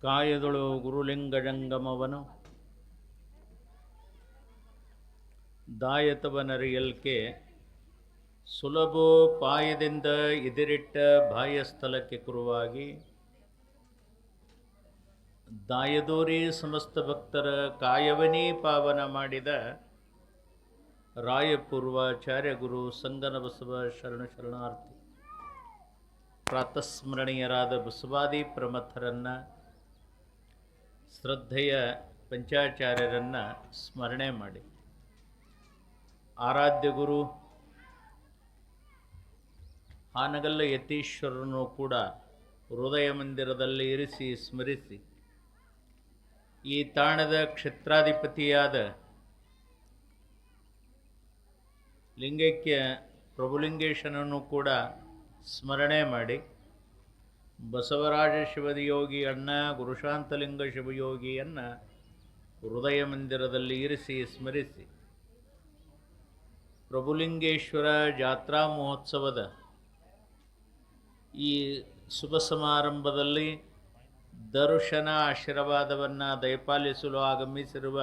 ಕಾಯದೊಳು ಗುರುಲಿಂಗಜಂಗಮವನು ದಾಯತವನರಿಯಲ್ಕೆ ಸುಲಭೋಪಾಯದಿಂದ ಎದಿರಿಟ್ಟ ಬಾಹ್ಯಸ್ಥಲಕ್ಕೆ ಕುರುವಾಗಿ ದಾಯದೋರಿ ಸಮಸ್ತ ಭಕ್ತರ ಕಾಯವನೇ ಪಾವನ ಮಾಡಿದ ರಾಯಪೂರ್ವಾಚಾರ್ಯ ಗುರು ಸಂಗನ ಬಸವ ಶರಣಾರ್ಥಿ ಪ್ರಾತಸ್ಮರಣೀಯರಾದ ಬಸವಾದಿ ಪ್ರಮಥರನ್ನು ಶ್ರದ್ಧೆಯ ಪಂಚಾಚಾರ್ಯರನ್ನು ಸ್ಮರಣೆ ಮಾಡಿ ಆರಾಧ್ಯ ಗುರು ಹಾನಗಲ್ಲ ಯತೀಶ್ವರನು ಕೂಡ ಹೃದಯ ಮಂದಿರದಲ್ಲಿ ಇರಿಸಿ ಸ್ಮರಿಸಿ ಈ ತಾಣದ ಕ್ಷೇತ್ರಾಧಿಪತಿಯಾದ ಲಿಂಗೈಕ್ಯ ಪ್ರಭುಲಿಂಗೇಶನನ್ನು ಕೂಡ ಸ್ಮರಣೆ ಮಾಡಿ ಬಸವರಾಜ ಶಿವಯೋಗಿಯನ್ನ ಗುರುಶಾಂತಲಿಂಗ ಶಿವಯೋಗಿಯನ್ನು ಹೃದಯ ಮಂದಿರದಲ್ಲಿ ಇರಿಸಿ ಸ್ಮರಿಸಿ ಪ್ರಭುಲಿಂಗೇಶ್ವರ ಜಾತ್ರಾ ಮಹೋತ್ಸವದ ಈ ಶುಭ ಸಮಾರಂಭದಲ್ಲಿ ದರ್ಶನ ಆಶೀರ್ವಾದವನ್ನು ದಯಪಾಲಿಸಲು ಆಗಮಿಸಿರುವ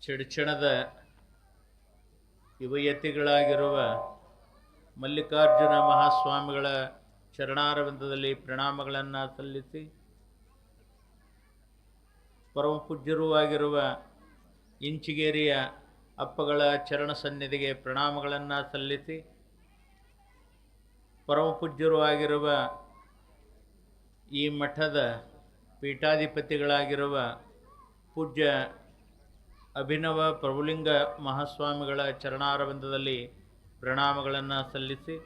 ಚಡ್ಚಣದ ಯುವಯತಿಗಳಾಗಿರುವ ಮಲ್ಲಿಕಾರ್ಜುನ ಮಹಾಸ್ವಾಮಿಗಳ ಚರಣಾರವಿಂದದಲ್ಲಿ ಪ್ರಣಾಮಗಳನ್ನು ಸಲ್ಲಿಸಿ ಪರಮಪೂಜ್ಯರೂ ಆಗಿರುವ ಇಂಚಿಗೇರಿಯ ಅಪ್ಪಗಳ ಚರಣ ಸನ್ನಿಧಿಗೆ ಪ್ರಣಾಮಗಳನ್ನು ಸಲ್ಲಿಸಿ ಪರಮಪೂಜ್ಯರೂ ಆಗಿರುವ ಈ ಮಠದ ಪೀಠಾಧಿಪತಿಗಳಾಗಿರುವ ಪೂಜ್ಯ ಅಭಿನವ ಪ್ರಭುಲಿಂಗ ಮಹಾಸ್ವಾಮಿಗಳ ಚರಣಾರವಿಂದದಲ್ಲಿ ಪ್ರಣಾಮಗಳನ್ನು ಸಲ್ಲಿಸಿ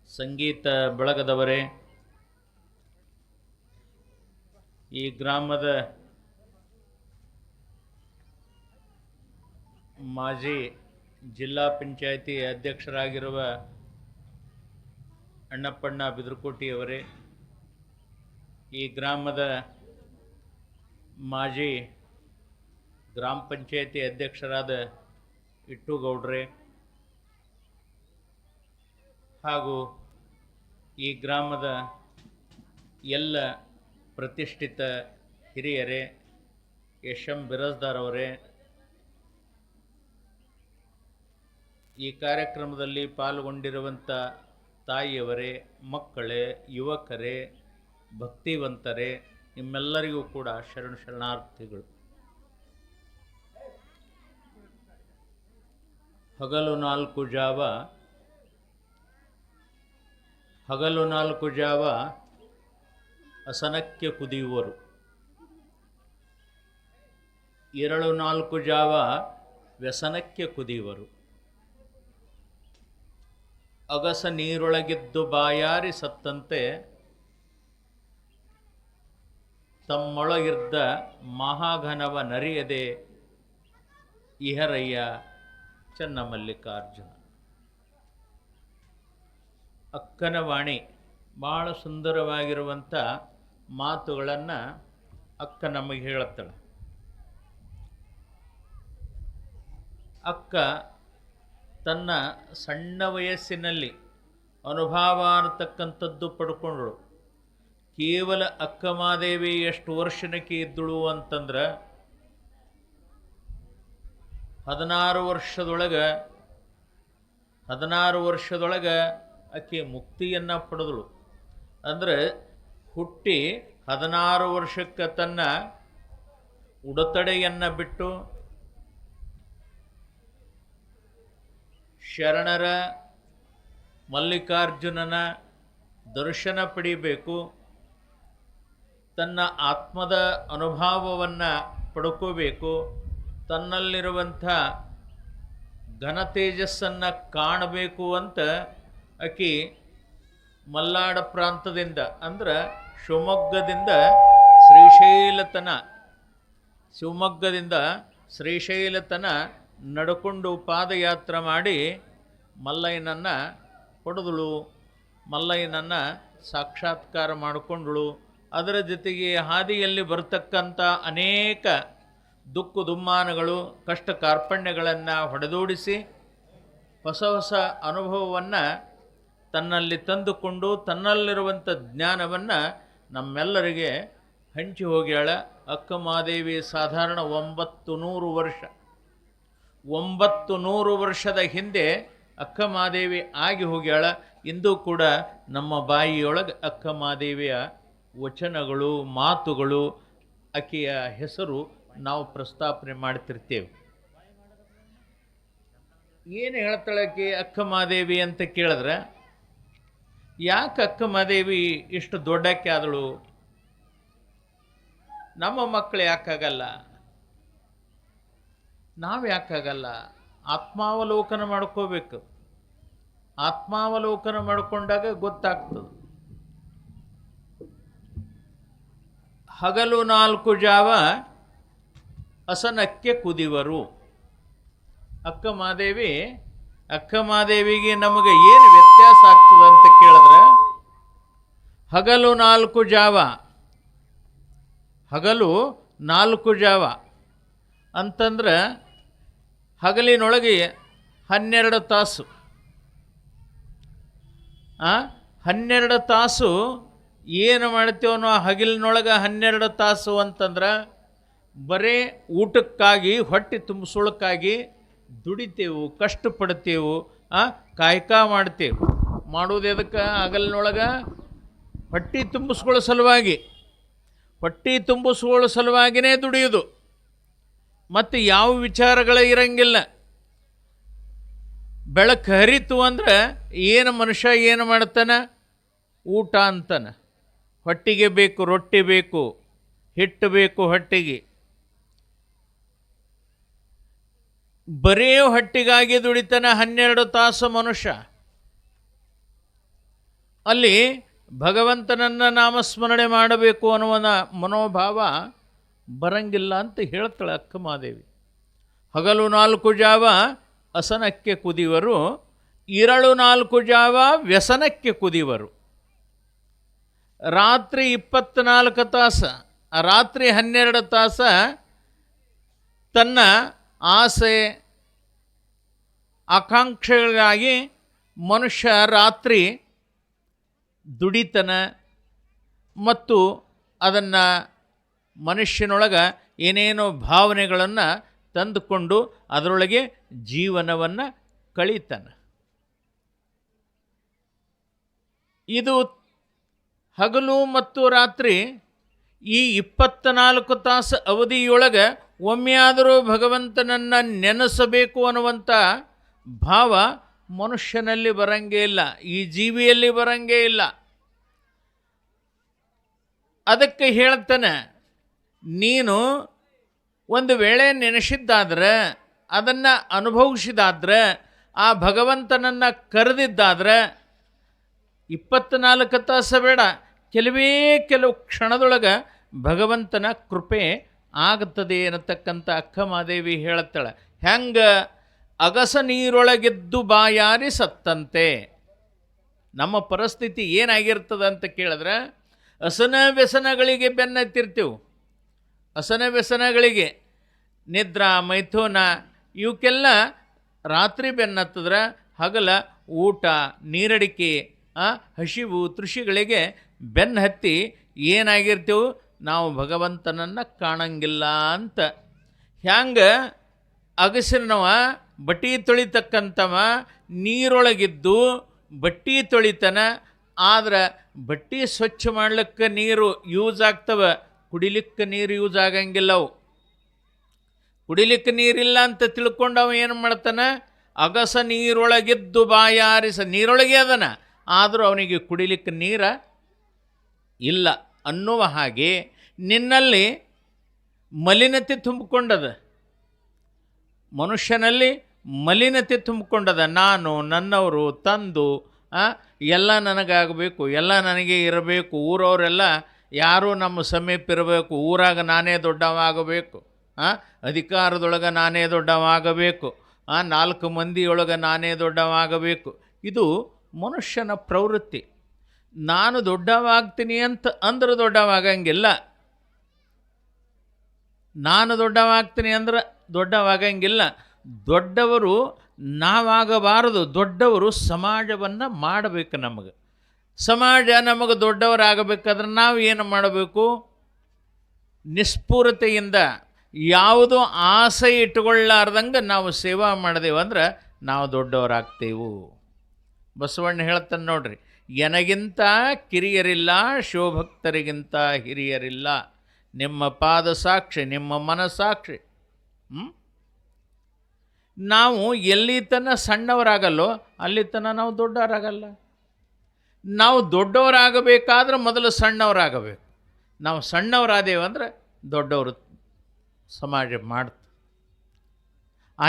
ಸಂಗೀತ ಬಳಗದವರೇ, ಈ ಗ್ರಾಮದ ಮಾಜಿ ಜಿಲ್ಲಾ ಪಂಚಾಯಿತಿ ಅಧ್ಯಕ್ಷರಾಗಿರುವ ಅಣ್ಣಪ್ಪಣ್ಣ ಬಿದ್ರಕೋಟಿಯವರೇ, ಈ ಗ್ರಾಮದ ಮಾಜಿ ಗ್ರಾಮ ಪಂಚಾಯಿತಿ ಅಧ್ಯಕ್ಷರಾದ ಇಟ್ಟುಗೌಡ್ರೆ ಹಾಗೂ ಈ ಗ್ರಾಮದ ಎಲ್ಲ ಪ್ರತಿಷ್ಠಿತ ಹಿರಿಯರೇ, ಎಂ ಬಿರಾಜ್ದಾರ್ ಅವರೇ, ಈ ಕಾರ್ಯಕ್ರಮದಲ್ಲಿ ಪಾಲ್ಗೊಂಡಿರುವಂಥ ತಾಯಿಯವರೇ, ಮಕ್ಕಳೇ, ಯುವಕರೇ, ಭಕ್ತಿವಂತರೇ, ನಿಮ್ಮೆಲ್ಲರಿಗೂ ಕೂಡ ಶರಣಾರ್ಥಿಗಳು. ಹಗಲು ನಾಲ್ಕು ಜಾವ ಅಸನಕ್ಕೆ ಕುದಿಯುವರು, ಇರಳು 4 ಜಾವ ವ್ಯಸನಕ್ಕೆ ಕುದಿಯುವರು, ಅಗಸ ನೀರೊಳಗಿದ್ದು ಬಾಯಾರಿ ಸತ್ತಂತೆ ತಮ್ಮೊಳಗಿದ್ದ ಮಹಾಘನವ ನರಿಯದೆ ಇಹರಯ್ಯ ಚನ್ನಮಲ್ಲಿಕಾರ್ಜುನ. ಅಕ್ಕನ ವಾಣಿ ಭಾಳ ಸುಂದರವಾಗಿರುವಂಥ ಮಾತುಗಳನ್ನು ಅಕ್ಕ ನಮಗೆ ಹೇಳುತ್ತಾಳೆ. ಅಕ್ಕ ತನ್ನ ಸಣ್ಣ ವಯಸ್ಸಿನಲ್ಲಿ ಅನುಭವ ಅನ್ನತಕ್ಕಂಥದ್ದು ಪಡ್ಕೊಂಡಳು. ಕೇವಲ ಅಕ್ಕ ಮಾದೇವಿ ಎಷ್ಟು ವರ್ಷನಕ್ಕೆ ಇದ್ದಳು ಅಂತಂದ್ರೆ 16 ವರ್ಷದೊಳಗೆ ಆಕೆ ಮುಕ್ತಿಯನ್ನು ಪಡೆದಳು. ಅಂದರೆ ಹುಟ್ಟಿ 16 ವರ್ಷಕ್ಕೆ ತನ್ನ ಉಡತಡೆಯನ್ನು ಬಿಟ್ಟು ಶರಣರ ಮಲ್ಲಿಕಾರ್ಜುನನ ದರ್ಶನ ಪಡಿಬೇಕು, ತನ್ನ ಆತ್ಮದ ಅನುಭವವನ್ನು ಪಡ್ಕೋಬೇಕು, ತನ್ನಲ್ಲಿರುವಂಥ ಘನತೇಜಸ್ಸನ್ನು ಕಾಣಬೇಕು ಅಂತ ಆಕೆ ಮಲ್ನಾಡ ಪ್ರಾಂತದಿಂದ ಅಂದ್ರೆ ಶಿವಮೊಗ್ಗದಿಂದ ಶ್ರೀಶೈಲತನ ನಡ್ಕೊಂಡು ಪಾದಯಾತ್ರೆ ಮಾಡಿ ಮಲ್ಲಯ್ಯನನ್ನು ಪಡೆದಳು, ಮಲ್ಲಯ್ಯನನ್ನು ಸಾಕ್ಷಾತ್ಕಾರ ಮಾಡಿಕೊಂಡಳು. ಅದರ ಜೊತೆಗೆ ಹಾದಿಯಲ್ಲಿ ಬರತಕ್ಕಂಥ ಅನೇಕ ದುಃಖ ದುಮ್ಮಾನಗಳು, ಕಷ್ಟ ಕಾರ್ಪಣ್ಯಗಳನ್ನು ಹೊಡೆದೋಡಿಸಿ ಹೊಸ ಅನುಭವವನ್ನು ತನ್ನಲ್ಲಿ ತಂದುಕೊಂಡು ತನ್ನಲ್ಲಿರುವಂಥ ಜ್ಞಾನವನ್ನು ನಮ್ಮೆಲ್ಲರಿಗೆ ಹಂಚಿ ಹೋಗ್ಯಾಳ. ಅಕ್ಕ ಮಹಾದೇವಿ ಸಾಧಾರಣ 900 ವರ್ಷ, 900 ವರ್ಷದ ಹಿಂದೆ ಅಕ್ಕ ಮಹಾದೇವಿ ಆಗಿ ಹೋಗ್ಯಾಳ. ಇಂದು ಕೂಡ ನಮ್ಮ ಬಾಯಿಯೊಳಗೆ ಅಕ್ಕ ಮಹಾದೇವಿಯ ವಚನಗಳು, ಮಾತುಗಳು, ಆಕೆಯ ಹೆಸರು ನಾವು ಪ್ರಸ್ತಾಪನೆ ಮಾಡ್ತಿರ್ತೇವೆ. ಏನು ಹೇಳ್ತಾಳಕ್ಕೆ ಅಕ್ಕ ಮಹಾದೇವಿ ಅಂತ ಕೇಳಿದ್ರೆ, ಯಾಕೆ ಅಕ್ಕ ಮಹಾದೇವಿ ಇಷ್ಟು ದೊಡ್ಡಕ್ಕೆ ಆದಳು? ನಮ್ಮ ಮಕ್ಕಳು ಯಾಕಾಗಲ್ಲ? ನಾವು ಯಾಕಾಗಲ್ಲ? ಆತ್ಮಾವಲೋಕನ ಮಾಡ್ಕೋಬೇಕು. ಆತ್ಮಾವಲೋಕನ ಮಾಡಿಕೊಂಡಾಗ ಗೊತ್ತಾಗ್ತದೆ. ಹಗಲು 4 ಜಾವ ಅಸನಕ್ಕೆ ಕುದಿವರು. ಅಕ್ಕ ಮಹಾದೇವಿಗೆ ನಮಗೆ ಏನು ವ್ಯತ್ಯಾಸ ಆಗ್ತದೆ ಅಂತ ಕೇಳಿದ್ರೆ, ಹಗಲು 4 ಜಾವ ಅಂತಂದ್ರೆ ಹಗಲಿನೊಳಗೆ 12 ತಾಸು. 12 ತಾಸು ಏನು ಮಾಡ್ತೇವೋ ನಾವು ಹಗಲಿನೊಳಗೆ 12 ತಾಸು ಅಂತಂದ್ರೆ ಬರೀ ಊಟಕ್ಕಾಗಿ, ಹೊಟ್ಟೆ ತುಂಬಿಸೋಳಕ್ಕಾಗಿ ದುಡಿತೇವು, ಕಷ್ಟಪಡ್ತೇವು, ಕಾಯಕ ಮಾಡ್ತೇವೆ. ಮಾಡೋದು ಎದಕ್ಕೆ? ಹಗಲಿನೊಳಗೆ ಹೊಟ್ಟೆ ತುಂಬಿಸ್ಕೊಳ್ಳೋ ಸಲುವಾಗಿ, ಹೊಟ್ಟೆ ತುಂಬಿಸ್ಕೊಳ್ಳೋ ಸಲುವಾಗಿನೇ ದುಡಿಯೋದು. ಮತ್ತು ಯಾವ ವಿಚಾರಗಳು ಇರಂಗಿಲ್ಲ. ಬೆಳಕು ಹರಿತು ಅಂದ್ರೆ ಏನು ಮನುಷ್ಯ ಏನು ಮಾಡ್ತಾನೆ? ಊಟ ಅಂತಾನೆ. ಹೊಟ್ಟಿಗೆ ಬೇಕು, ರೊಟ್ಟಿ ಬೇಕು, ಹಿಟ್ಟು ಬೇಕು ಹೊಟ್ಟಿಗೆ. ಬರೀ ಹೊಟ್ಟಿಗಾಗಿ ದುಡಿತಾನೆ 12 ತಾಸು ಮನುಷ್ಯ. ಅಲ್ಲಿ ಭಗವಂತನನ್ನು ನಾಮಸ್ಮರಣೆ ಮಾಡಬೇಕು ಅನ್ನುವ ಮನೋಭಾವ ಬರಂಗಿಲ್ಲ ಅಂತ ಹೇಳ್ತಾಳೆ ಅಕ್ಕ ಮಹಾದೇವಿ. ಹಗಲು 4 ಜಾವ ಅಸನಕ್ಕೆ ಕುದಿವರು, ಇರಳು 4 ಜಾವ ವ್ಯಸನಕ್ಕೆ ಕುದಿವರು. ರಾತ್ರಿ 24 ತಾಸು, ರಾತ್ರಿ 12 ತಾಸು ತನ್ನ ಆಸೆ ಆಕಾಂಕ್ಷೆಗಳಿಗಾಗಿ ಮನುಷ್ಯ ರಾತ್ರಿ ದುಡಿತನ. ಮತ್ತು ಅದನ್ನು ಮನುಷ್ಯನೊಳಗೆ ಏನೇನೋ ಭಾವನೆಗಳನ್ನು ತಂದುಕೊಂಡು ಅದರೊಳಗೆ ಜೀವನವನ್ನು ಕಳೀತಾನೆ. ಇದು ಹಗಲು ಮತ್ತು ರಾತ್ರಿ ಈ 24 ತಾಸು ಅವಧಿಯೊಳಗೆ ಒಮ್ಮೆಯಾದರೂ ಭಗವಂತನನ್ನು ನೆನೆಸಬೇಕು ಅನ್ನುವಂಥ ಭಾವ ಮನುಷ್ಯನಲ್ಲಿ ಬರಂಗೇ ಇಲ್ಲ, ಈ ಜೀವಿಯಲ್ಲಿ ಬರಂಗೇ ಇಲ್ಲ. ಅದಕ್ಕೆ ಹೇಳ್ತಾನೆ, ನೀನು ಒಂದು ವೇಳೆ ನೆನೆಸಿದ್ದಾದ್ರೆ, ಅದನ್ನು ಅನುಭವಿಸಿದಾದ್ರೆ, ಆ ಭಗವಂತನನ್ನು ಕರೆದಿದ್ದಾದ್ರೆ 24 ತಾಸು ಬೇಡ, ಕೆಲವು ಕ್ಷಣದೊಳಗೆ ಭಗವಂತನ ಕೃಪೆ ಆಗುತ್ತದೆ ಅನ್ನತಕ್ಕಂಥ ಅಕ್ಕ ಮಹಾದೇವಿ ಹೇಳುತ್ತಾಳೆ. ಹೆಂಗೆ? ಅಗಸ ನೀರೊಳಗೆದ್ದು ಬಾಯಾರಿ ಸತ್ತಂತೆ. ನಮ್ಮ ಪರಿಸ್ಥಿತಿ ಏನಾಗಿರ್ತದೆ ಅಂತ ಕೇಳಿದ್ರೆ, ಅಸನ ವ್ಯಸನಗಳಿಗೆ ಬೆನ್ನತ್ತಿರ್ತೀವಿ. ಅಸನ ವ್ಯಸನಗಳಿಗೆ, ನಿದ್ರಾ, ಮೈಥುನ ಇವಕ್ಕೆಲ್ಲ ರಾತ್ರಿ ಬೆನ್ನತ್ತಿದ್ರೆ ಹಗಲ ಊಟ, ನೀರಡಿಕೆ, ಹಸಿವು, ತೃಷಿಗಳಿಗೆ ಬೆನ್ನು ಹತ್ತಿ ಏನಾಗಿರ್ತೀವಿ? ನಾವು ಭಗವಂತನನ್ನು ಕಾಣಂಗಿಲ್ಲ ಅಂತ. ಹ್ಯಾಂಗೆ ಅಗಸಿನವ ಬಟ್ಟೆ ತೊಳಿತಕ್ಕಂಥವ ನೀರೊಳಗಿದ್ದು ಬಟ್ಟೆ ತೊಳಿತಾನ, ಆದ್ರೆ ಬಟ್ಟೆ ಸ್ವಚ್ಛ ಮಾಡ್ಲಿಕ್ಕೆ ನೀರು ಯೂಸ್ ಆಗ್ತವೆ, ಕುಡಿಲಿಕ್ಕೆ ನೀರು ಯೂಸ್ ಆಗಂಗಿಲ್ಲ. ಅವು ಕುಡಿಲಿಕ್ಕೆ ನೀರಿಲ್ಲ ಅಂತ ತಿಳ್ಕೊಂಡು ಅವ ಏನು ಮಾಡ್ತಾನೆ? ಅಗಸ ನೀರೊಳಗಿದ್ದು ಬಾಯಾರಿಸ, ನೀರೊಳಗೆ ಅದನ, ಆದರೂ ಅವನಿಗೆ ಕುಡಿಲಿಕ್ಕೆ ನೀರ ಇಲ್ಲ ಅನ್ನುವ ಹಾಗೆ ನಿನ್ನಲ್ಲಿ ಮಲಿನತೆ ತುಂಬಿಕೊಂಡದ. ಮನುಷ್ಯನಲ್ಲಿ ಮಲಿನತೆ ತುಂಬಿಕೊಂಡದ. ನಾನು, ನನ್ನವರು, ತಂದು ಎಲ್ಲ ನನಗಾಗಬೇಕು, ಎಲ್ಲ ನನಗೆ ಇರಬೇಕು, ಊರವರೆಲ್ಲ ಯಾರೂ ನಮ್ಮ ಸಮೀಪ ಇರಬೇಕು, ಊರಾಗ ನಾನೇ ದೊಡ್ಡವಾಗಬೇಕು, ಅಧಿಕಾರದೊಳಗೆ ನಾನೇ ದೊಡ್ಡವಾಗಬೇಕು, 4 ಮಂದಿಯೊಳಗೆ ನಾನೇ ದೊಡ್ಡವಾಗಬೇಕು. ಇದು ಮನುಷ್ಯನ ಪ್ರವೃತ್ತಿ. ನಾನು ದೊಡ್ಡವಾಗ್ತೀನಿ ಅಂತ ಅಂದ್ರೆ ದೊಡ್ಡವಾಗಂಗಿಲ್ಲ. ನಾನು ದೊಡ್ಡವಾಗ್ತೀನಿ ಅಂದ್ರೆ ದೊಡ್ಡವಾಗಂಗಿಲ್ಲ. ದೊಡ್ಡವರು ನಾವಾಗಬಾರದು. ದೊಡ್ಡವರು ಸಮಾಜವನ್ನು ಮಾಡಬೇಕು. ಸಮಾಜ ನಮಗೆ ದೊಡ್ಡವರಾಗಬೇಕಾದ್ರೆ ನಾವು ಏನು ಮಾಡಬೇಕು? ನಿಸ್ಪೂರತೆಯಿಂದ ಯಾವುದೋ ಆಸೆ ಇಟ್ಟುಕೊಳ್ಳಾರ್ದಂಗೆ ನಾವು ಸೇವಾ ಮಾಡಿದೆವಂದ್ರೆ ನಾವು ದೊಡ್ಡವರಾಗ್ತೇವೆ. ಬಸವಣ್ಣ ಹೇಳ್ತಾನೆ ನೋಡ್ರಿ, ಎನಗಿಂತ ಕಿರಿಯರಿಲ್ಲ, ಶಿವಭಕ್ತರಿಗಿಂತ ಹಿರಿಯರಿಲ್ಲ. ನಿಮ್ಮ ಪಾದ ಸಾಕ್ಷಿ, ನಿಮ್ಮ ಮನಸ್ಸಾಕ್ಷಿ. ನಾವು ಎಲ್ಲಿ ತನಕ ಸಣ್ಣವರಾಗಲ್ಲೋ ಅಲ್ಲಿ ತನಕ ನಾವು ದೊಡ್ಡವರಾಗಲ್ಲ. ನಾವು ದೊಡ್ಡವರಾಗಬೇಕಾದ್ರೆ ಮೊದಲು ಸಣ್ಣವರಾಗಬೇಕು. ನಾವು ಸಣ್ಣವರಾದೇವಂದ್ರೆ ದೊಡ್ಡವರು ಸಮಾಜ ಮಾಡ್ತು. ಆ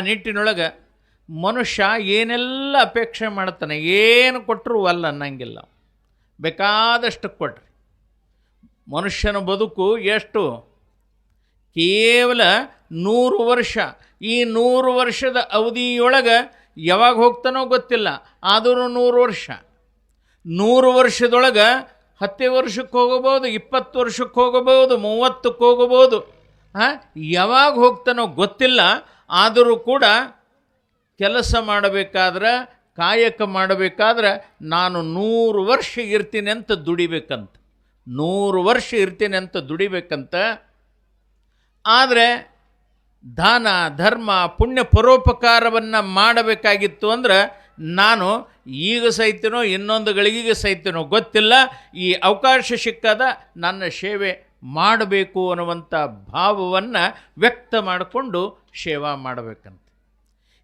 ನಿಟ್ಟಿನೊಳಗೆ ಮನುಷ್ಯ ಏನೆಲ್ಲ ಅಪೇಕ್ಷೆ ಮಾಡ್ತಾನೆ, ಏನು ಕೊಟ್ಟರು ಅಲ್ಲ ಅನ್ನಂಗಿಲ್ಲ. ಬೇಕಾದಷ್ಟು ಕೊಟ್ರಿ. ಮನುಷ್ಯನ ಬದುಕು ಎಷ್ಟು? ಕೇವಲ 100 ವರ್ಷ. ಈ 100 ವರ್ಷದ ಅವಧಿಯೊಳಗೆ ಯಾವಾಗ ಹೋಗ್ತಾನೋ ಗೊತ್ತಿಲ್ಲ. ಆದರೂ 100 ವರ್ಷ. 100 ವರ್ಷದೊಳಗೆ 10 ವರ್ಷಕ್ಕೆ ಹೋಗಬಹುದು, 20 ವರ್ಷಕ್ಕೆ ಹೋಗಬಹುದು, 30ಕ್ಕೆ ಹೋಗಬಹುದು. ಯಾವಾಗ ಹೋಗ್ತಾನೋ ಗೊತ್ತಿಲ್ಲ. ಆದರೂ ಕೂಡ ಕೆಲಸ ಮಾಡಬೇಕಾದ್ರೆ, ಕಾಯಕ ಮಾಡಬೇಕಾದ್ರೆ ನಾನು 100 ವರ್ಷ ಇರ್ತೀನಿ ಅಂತ ದುಡಿಬೇಕಂತ. 100 ವರ್ಷ ಇರ್ತೀನಿ ಅಂತ ದುಡಿಬೇಕಂತ. ಆದರೆ ದಾನ ಧರ್ಮ ಪುಣ್ಯ ಪರೋಪಕಾರವನ್ನು ಮಾಡಬೇಕಾಗಿತ್ತು ಅಂದ್ರೆ ನಾನು ಈಗ ಸಹಿತನೋ ಇನ್ನೊಂದು ಗಳಿಗೆಗೆ ಸಹಿತನೋ ಗೊತ್ತಿಲ್ಲ, ಈ ಅವಕಾಶ ಸಿಕ್ಕಾದ ನನ್ನ ಸೇವೆ ಮಾಡಬೇಕು ಅನ್ನುವಂಥ ಭಾವವನ್ನು ವ್ಯಕ್ತ ಮಾಡಿಕೊಂಡು ಸೇವಾ ಮಾಡಬೇಕಂತ.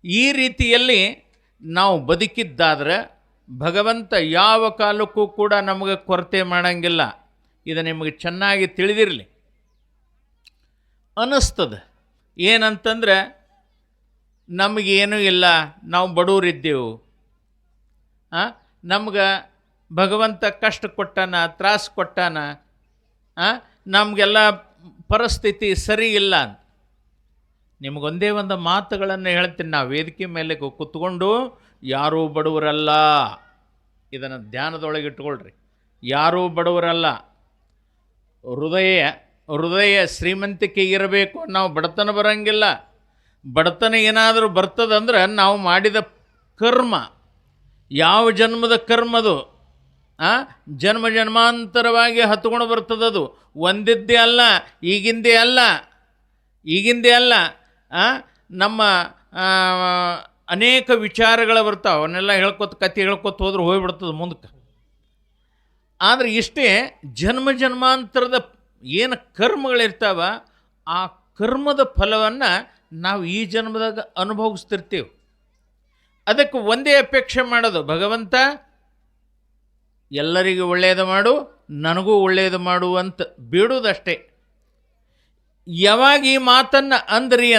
ಈ ರೀತಿಯಲ್ಲಿ ನಾವು ಬದುಕಿದ್ದಾದ್ರೆ ಭಗವಂತ ಯಾವ ಕಾಲಕ್ಕೂ ಕೂಡ ನಮಗೆ ಕೊರತೆ ಮಾಡೋಂಗಿಲ್ಲ. ಇದು ನಿಮಗೆ ಚೆನ್ನಾಗಿ ತಿಳಿದಿರಲಿ. ಅನ್ನಿಸ್ತದೆ ಏನಂತಂದರೆ, ನಮಗೇನೂ ಇಲ್ಲ, ನಾವು ಬಡವರಿದ್ದೆವು, ನಮ್ಗೆ ಭಗವಂತ ಕಷ್ಟ ಕೊಟ್ಟಾನ, ತ್ರಾಸು ಕೊಟ್ಟಾನ, ನಮಗೆಲ್ಲ ಪರಿಸ್ಥಿತಿ ಸರಿ ಇಲ್ಲ ಅಂತ. ನಿಮಗೊಂದೇ ಒಂದು ಮಾತುಗಳನ್ನು ಹೇಳ್ತೀನಿ. ನಾವು ವೇದಿಕೆ ಮೇಲೆ ಕೂತ್ಕೊಂಡು ಯಾರೂ ಬಡವರಲ್ಲ, ಇದನ್ನು ಧ್ಯಾನದೊಳಗೆ ಇಟ್ಕೊಳ್ರಿ. ಯಾರೂ ಬಡವರಲ್ಲ. ಹೃದಯ ಶ್ರೀಮಂತಿಕೆ ಇರಬೇಕು. ನಾವು ಬಡತನ ಬರೋಂಗಿಲ್ಲ. ಬಡತನ ಏನಾದರೂ ಬರ್ತದಂದ್ರೆ ನಾವು ಮಾಡಿದ ಕರ್ಮ, ಯಾವ ಜನ್ಮದ ಕರ್ಮದು, ಜನ್ಮ ಜನ್ಮಾಂತರವಾಗಿ ಹತ್ಕೊಂಡು ಬರ್ತದದು. ಒಂದಿದ್ದೇ ಅಲ್ಲ, ಈಗಿಂದೇ ಅಲ್ಲ. ನಮ್ಮ ಅನೇಕ ವಿಚಾರಗಳು ಬರ್ತಾವೆ. ಅವನ್ನೆಲ್ಲ ಕತೆ ಹೇಳ್ಕೊತ ಹೋದ್ರೆ ಹೋಗ್ಬಿಡ್ತದೆ ಮುಂದಕ್ಕೆ. ಆದರೆ ಇಷ್ಟೇ ಜನ್ಮ ಜನ್ಮಾಂತರದ ಏನು ಕರ್ಮಗಳಿರ್ತಾವ, ಆ ಕರ್ಮದ ಫಲವನ್ನು ನಾವು ಈ ಜನ್ಮದಾಗ ಅನುಭವಿಸ್ತಿರ್ತೀವಿ. ಅದಕ್ಕೆ ಒಂದೇ ಅಪೇಕ್ಷೆ ಮಾಡೋದು, ಭಗವಂತ ಎಲ್ಲರಿಗೂ ಒಳ್ಳೆಯದು ಮಾಡು, ನನಗೂ ಒಳ್ಳೆಯದು ಮಾಡು ಅಂತ ಬೇಡುವುದಷ್ಟೇ. ಯಾವಾಗ ಈ ಮಾತನ್ನು ಅಂದ್ರಿ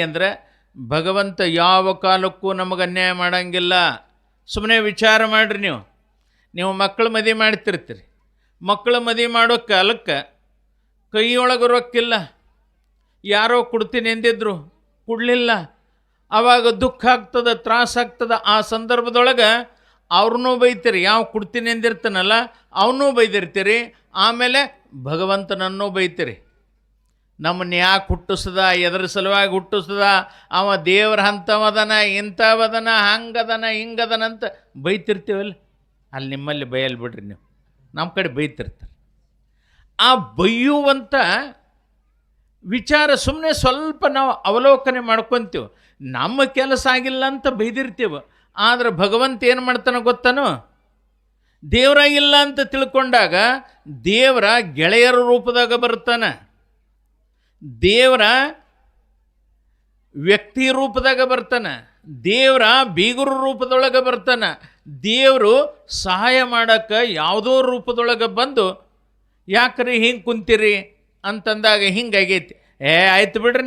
ಅಂದರೆ ಭಗವಂತ ಯಾವ ಕಾಲಕ್ಕೂ ನಮಗೆ ಅನ್ಯಾಯ ಮಾಡೋಂಗಿಲ್ಲ. ಸುಮ್ಮನೆ ವಿಚಾರ ಮಾಡಿರಿ. ನೀವು ಮಕ್ಕಳು ಮದುವೆ ಮಾಡ್ತಿರ್ತೀರಿ. ಮಕ್ಕಳು ಮದುವೆ ಮಾಡೋ ಕಾಲಕ್ಕೆ ಕೈಯೊಳಗೆ ರೊಕ್ಕಿಲ್ಲ, ಯಾರೋ ಕೊಡ್ತೀನಿ ಎಂದಿದ್ರು, ಕೊಡಲಿಲ್ಲ. ಆವಾಗ ದುಃಖ ಆಗ್ತದೆ, ತ್ರಾಸಾಗ್ತದೆ. ಆ ಸಂದರ್ಭದೊಳಗೆ ಅವ್ರನ್ನೂ ಬೈತೀರಿ. ಯಾವ ಕೊಡ್ತೀನಿ ಎಂದಿರ್ತಾನಲ್ಲ ಅವನ್ನೂ ಬೈದಿರ್ತೀರಿ. ಆಮೇಲೆ ಭಗವಂತನನ್ನೂ ಬೈತೀರಿ. ನಮ್ಮನ್ನು ಯಾಕೆ ಹುಟ್ಟಿಸ್ದ, ಎದರ ಸಲುವಾಗಿ ಹುಟ್ಟಿಸ್ದ, ಅವ ದೇವ್ರ ಅಂಥವದನ, ಇಂಥವದನ, ಹಂಗದನ, ಹಿಂಗದನ ಅಂತ ಬೈತಿರ್ತೀವಲ್ಲ. ಅಲ್ಲಿ ನಿಮ್ಮಲ್ಲಿ ಬೈಯಲ್ ಬಿಡ್ರಿ. ನೀವು ನಮ್ಮ ಕಡೆ ಬೈತಿರ್ತಾರೆ. ಆ ಬೈಯುವಂಥ ವಿಚಾರ ಸುಮ್ಮನೆ ಸ್ವಲ್ಪ ನಾವು ಅವಲೋಕನೆ ಮಾಡ್ಕೊತೀವಿ. ನಮ್ಮ ಕೆಲಸ ಆಗಿಲ್ಲ ಅಂತ ಬೈದಿರ್ತೀವಿ. ಆದರೆ ಭಗವಂತ ಏನು ಮಾಡ್ತಾನೋ ಗೊತ್ತಾನೋ, ದೇವರ ಇಲ್ಲ ಅಂತ ತಿಳ್ಕೊಂಡಾಗ ದೇವರ ಗೆಳೆಯರ ರೂಪದಾಗ ಬರ್ತಾನೆ, ದೇವರ ವ್ಯಕ್ತಿ ರೂಪದಾಗ ಬರ್ತಾನೆ, ದೇವರ ಬೀಗರು ರೂಪದೊಳಗೆ ಬರ್ತಾನೆ. ದೇವರು ಸಹಾಯ ಮಾಡೋಕ್ಕೆ ಯಾವುದೋ ರೂಪದೊಳಗೆ ಬಂದು, ಯಾಕ್ರಿ ಹಿಂಗೆ ಕುಂತೀರಿ ಅಂತಂದಾಗ ಹಿಂಗಾಗೈತಿ, ಆಯ್ತು ಬಿಡ್ರಿ